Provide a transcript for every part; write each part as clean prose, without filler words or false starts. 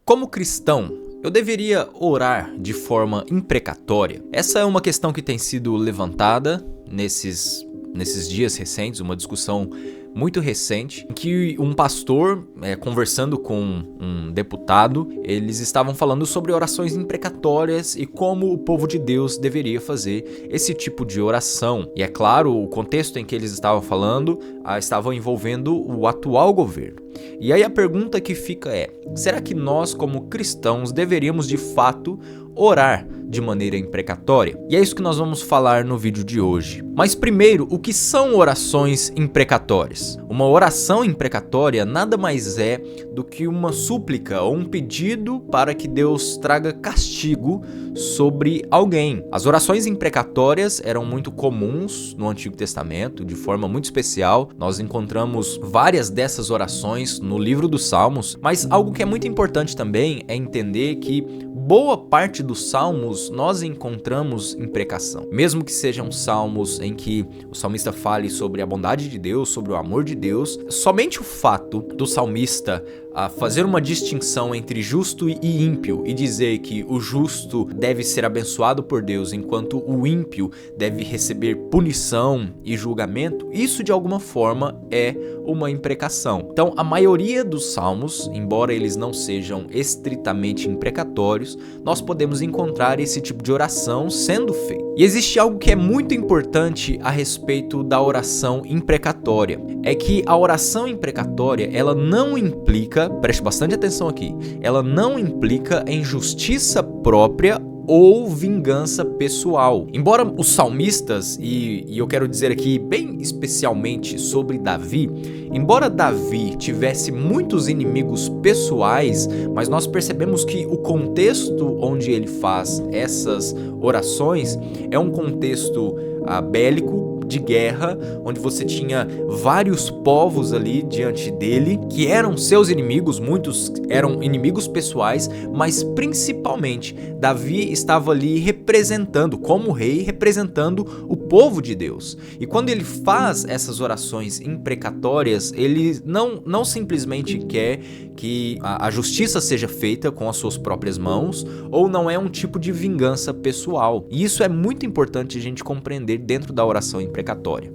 Como cristão, eu deveria orar de forma imprecatória? Essa é uma questão que tem sido levantada nesses dias recentes, uma discussão muito recente, em que um pastor, conversando com um deputado, eles estavam falando sobre orações imprecatórias e como o povo de Deus deveria fazer esse tipo de oração. E é claro, o contexto em que eles estavam falando estava envolvendo o atual governo. E aí a pergunta que fica é: será que nós, como cristãos, deveríamos de fato orar de maneira imprecatória? E é isso que nós vamos falar no vídeo de hoje. Mas primeiro, o que são orações imprecatórias? Uma oração imprecatória nada mais é do que uma súplica ou um pedido para que Deus traga castigo sobre alguém. As orações imprecatórias eram muito comuns no Antigo Testamento, de forma muito especial. Nós encontramos várias dessas orações no livro dos Salmos, mas algo que é muito importante também é entender que boa parte dos salmos nós encontramos imprecação. Mesmo que sejam salmos em que o salmista fale sobre a bondade de Deus, sobre o amor de Deus, somente o fato do salmista fazer uma distinção entre justo e ímpio e dizer que o justo deve ser abençoado por Deus enquanto o ímpio deve receber punição e julgamento, isso de alguma forma é uma imprecação. Então, a maioria dos salmos, embora eles não sejam estritamente imprecatórios, nós podemos encontrar esse tipo de oração sendo feito. E existe algo que é muito importante a respeito da oração imprecatória. É que a oração imprecatória, ela não implica, preste bastante atenção aqui, ela não implica em justiça própria ou vingança pessoal. Embora os salmistas, e eu quero dizer aqui bem especialmente sobre Davi, embora Davi tivesse muitos inimigos pessoais, mas nós percebemos que o contexto onde ele faz essas orações é um contexto bélico, de guerra, onde você tinha vários povos ali diante dele, que eram seus inimigos, muitos eram inimigos pessoais, mas principalmente Davi estava ali representando, como rei, representando o povo de Deus. E quando ele faz essas orações imprecatórias, ele não simplesmente quer que a justiça seja feita com as suas próprias mãos, ou não é um tipo de vingança pessoal. E isso é muito importante a gente compreender dentro da oração imprecatória.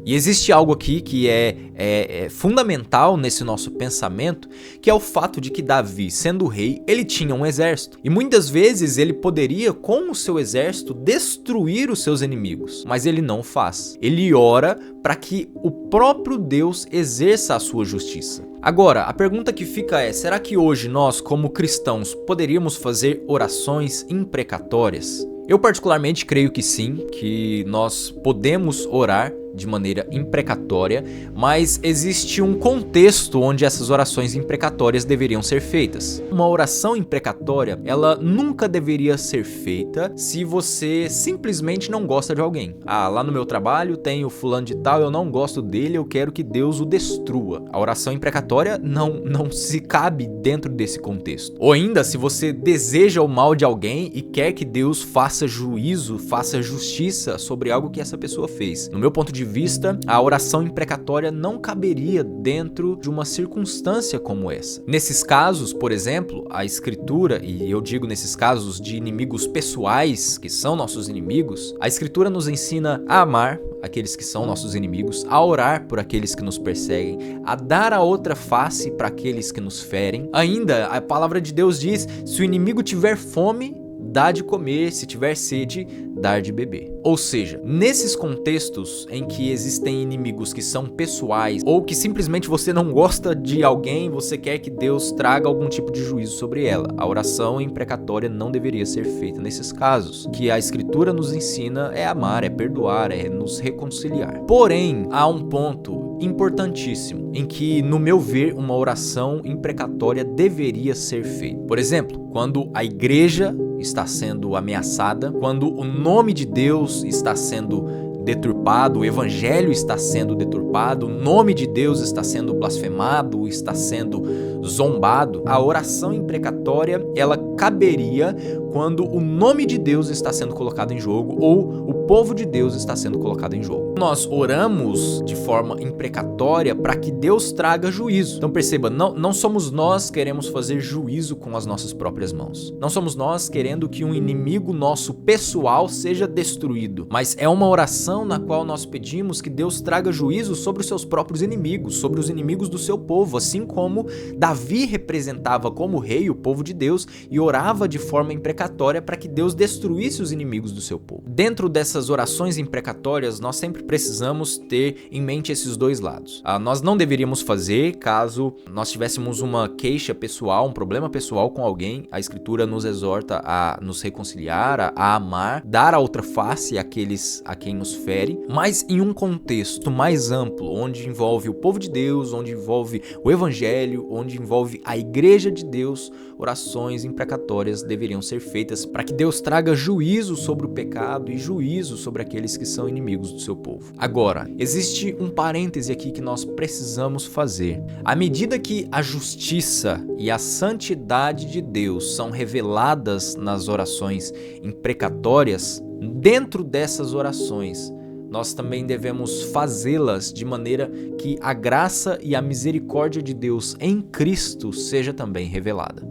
E existe algo aqui que é fundamental nesse nosso pensamento, que é o fato de que Davi, sendo rei, ele tinha um exército. E muitas vezes ele poderia, com o seu exército, destruir os seus inimigos. Mas ele não faz. Ele ora para que o próprio Deus exerça a sua justiça. Agora, a pergunta que fica é: será que hoje nós, como cristãos, poderíamos fazer orações imprecatórias? Eu particularmente creio que sim, que nós podemos orar de maneira imprecatória, mas existe um contexto onde essas orações imprecatórias deveriam ser feitas. Uma oração imprecatória, ela nunca deveria ser feita se você simplesmente não gosta de alguém. Lá no meu trabalho tem o fulano de tal, eu não gosto dele, eu quero que Deus o destrua. A oração imprecatória não se cabe dentro desse contexto. Ou ainda, se você deseja o mal de alguém e quer que Deus faça juízo, faça justiça sobre algo que essa pessoa fez. No meu ponto de vista, a oração imprecatória não caberia dentro de uma circunstância como essa. Nesses casos, por exemplo, a Escritura, e eu digo nesses casos de inimigos pessoais, que são nossos inimigos, a Escritura nos ensina a amar aqueles que são nossos inimigos, a orar por aqueles que nos perseguem, a dar a outra face para aqueles que nos ferem. Ainda, a palavra de Deus diz: se o inimigo tiver fome, dá de comer, se tiver sede, dar de beber. Ou seja, nesses contextos em que existem inimigos que são pessoais, ou que simplesmente você não gosta de alguém, você quer que Deus traga algum tipo de juízo sobre ela, a oração imprecatória não deveria ser feita nesses casos. O que a Escritura nos ensina é amar, é perdoar, é nos reconciliar. Porém, há um ponto importantíssimo em que, no meu ver, uma oração imprecatória deveria ser feita. Por exemplo, quando a igreja está sendo ameaçada, quando o nome de Deus está sendo deturpado, o evangelho está sendo deturpado, o nome de Deus está sendo blasfemado, está sendo zombado, a oração imprecatória, ela caberia quando o nome de Deus está sendo colocado em jogo ou o povo de Deus está sendo colocado em jogo. nós oramos de forma imprecatória para que Deus traga juízo. Então perceba, não somos nós que queremos fazer juízo com as nossas próprias mãos. Não somos nós querendo que um inimigo nosso pessoal seja destruído, mas é uma oração na qual nós pedimos que Deus traga juízo sobre os seus próprios inimigos, sobre os inimigos do seu povo, assim como Davi representava como rei o povo de Deus e orava de forma imprecatória para que Deus destruísse os inimigos do seu povo. Dentro dessas orações imprecatórias, nós sempre precisamos ter em mente esses dois lados. Nós não deveríamos fazer caso nós tivéssemos uma queixa pessoal, um problema pessoal com alguém. A Escritura nos exorta a nos reconciliar, a amar, dar a outra face àqueles a quem nos fere, mas em um contexto mais amplo, onde envolve o povo de Deus, onde envolve o Evangelho, onde envolve a Igreja de Deus, orações imprecatórias deveriam ser feitas para que Deus traga juízo sobre o pecado e juízo sobre aqueles que são inimigos do seu povo. Agora, existe um parêntese aqui que nós precisamos fazer. À medida que a justiça e a santidade de Deus são reveladas nas orações imprecatórias, dentro dessas orações, nós também devemos fazê-las de maneira que a graça e a misericórdia de Deus em Cristo seja também revelada.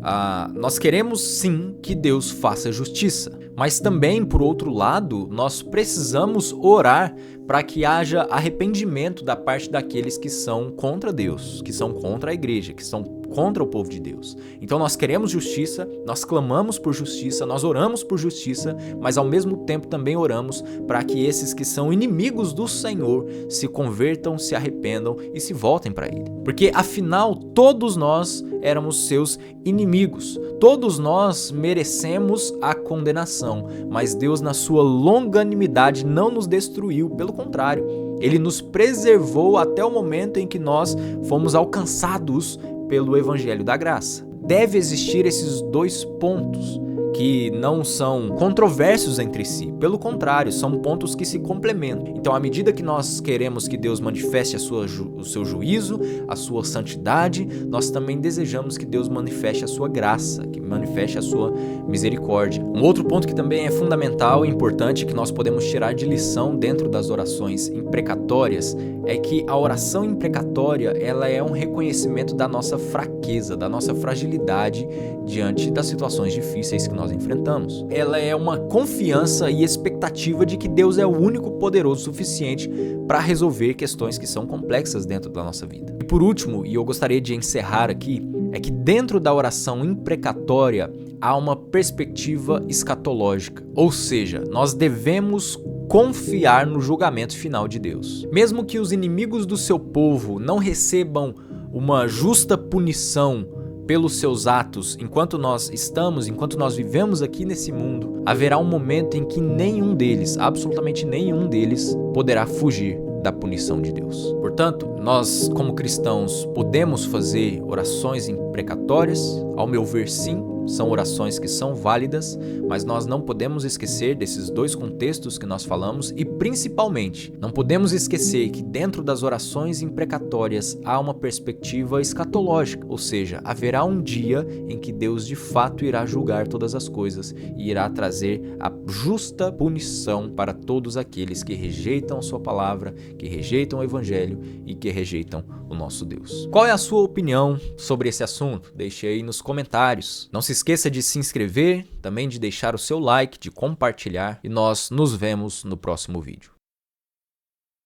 Nós queremos sim que Deus faça justiça, mas também, por outro lado, nós precisamos orar para que haja arrependimento da parte daqueles que são contra Deus, que são contra a igreja, que são contra o povo de Deus. Então nós queremos justiça, nós clamamos por justiça, nós oramos por justiça, mas ao mesmo tempo também oramos para que esses que são inimigos do Senhor se convertam, se arrependam e se voltem para Ele. Porque afinal todos nós éramos seus inimigos, todos nós merecemos a condenação, mas Deus na sua longanimidade não nos destruiu, pelo contrário, Ele nos preservou até o momento em que nós fomos alcançados pelo Evangelho da Graça. Deve existir esses dois pontos que não são controversos entre si, pelo contrário, são pontos que se complementam. Então, à medida que nós queremos que Deus manifeste o seu juízo, a sua santidade, nós também desejamos que Deus manifeste a sua graça, que manifeste a sua misericórdia. Um outro ponto que também é fundamental e importante que nós podemos tirar de lição dentro das orações imprecatórias é que a oração imprecatória, ela é um reconhecimento da nossa fraqueza, da nossa fragilidade diante das situações difíceis que nós enfrentamos. Ela é uma confiança e expectativa de que Deus é o único poderoso suficiente para resolver questões que são complexas dentro da nossa vida. E por último, e eu gostaria de encerrar aqui, é que dentro da oração imprecatória há uma perspectiva escatológica, ou seja, nós devemos confiar no julgamento final de Deus. Mesmo que os inimigos do seu povo não recebam uma justa punição pelos seus atos, enquanto nós vivemos aqui nesse mundo, haverá um momento em que nenhum deles, absolutamente nenhum deles, poderá fugir da punição de Deus. Portanto, nós como cristãos podemos fazer orações imprecatórias? Ao meu ver, sim. São orações que são válidas, mas nós não podemos esquecer desses dois contextos que nós falamos e, principalmente, não podemos esquecer que dentro das orações imprecatórias há uma perspectiva escatológica, ou seja, haverá um dia em que Deus de fato irá julgar todas as coisas e irá trazer a justa punição para todos aqueles que rejeitam a sua palavra, que rejeitam o Evangelho e que rejeitam o nosso Deus. Qual é a sua opinião sobre esse assunto? Deixe aí nos comentários. Não se esqueça de se inscrever, também de deixar o seu like, de compartilhar e nós nos vemos no próximo vídeo.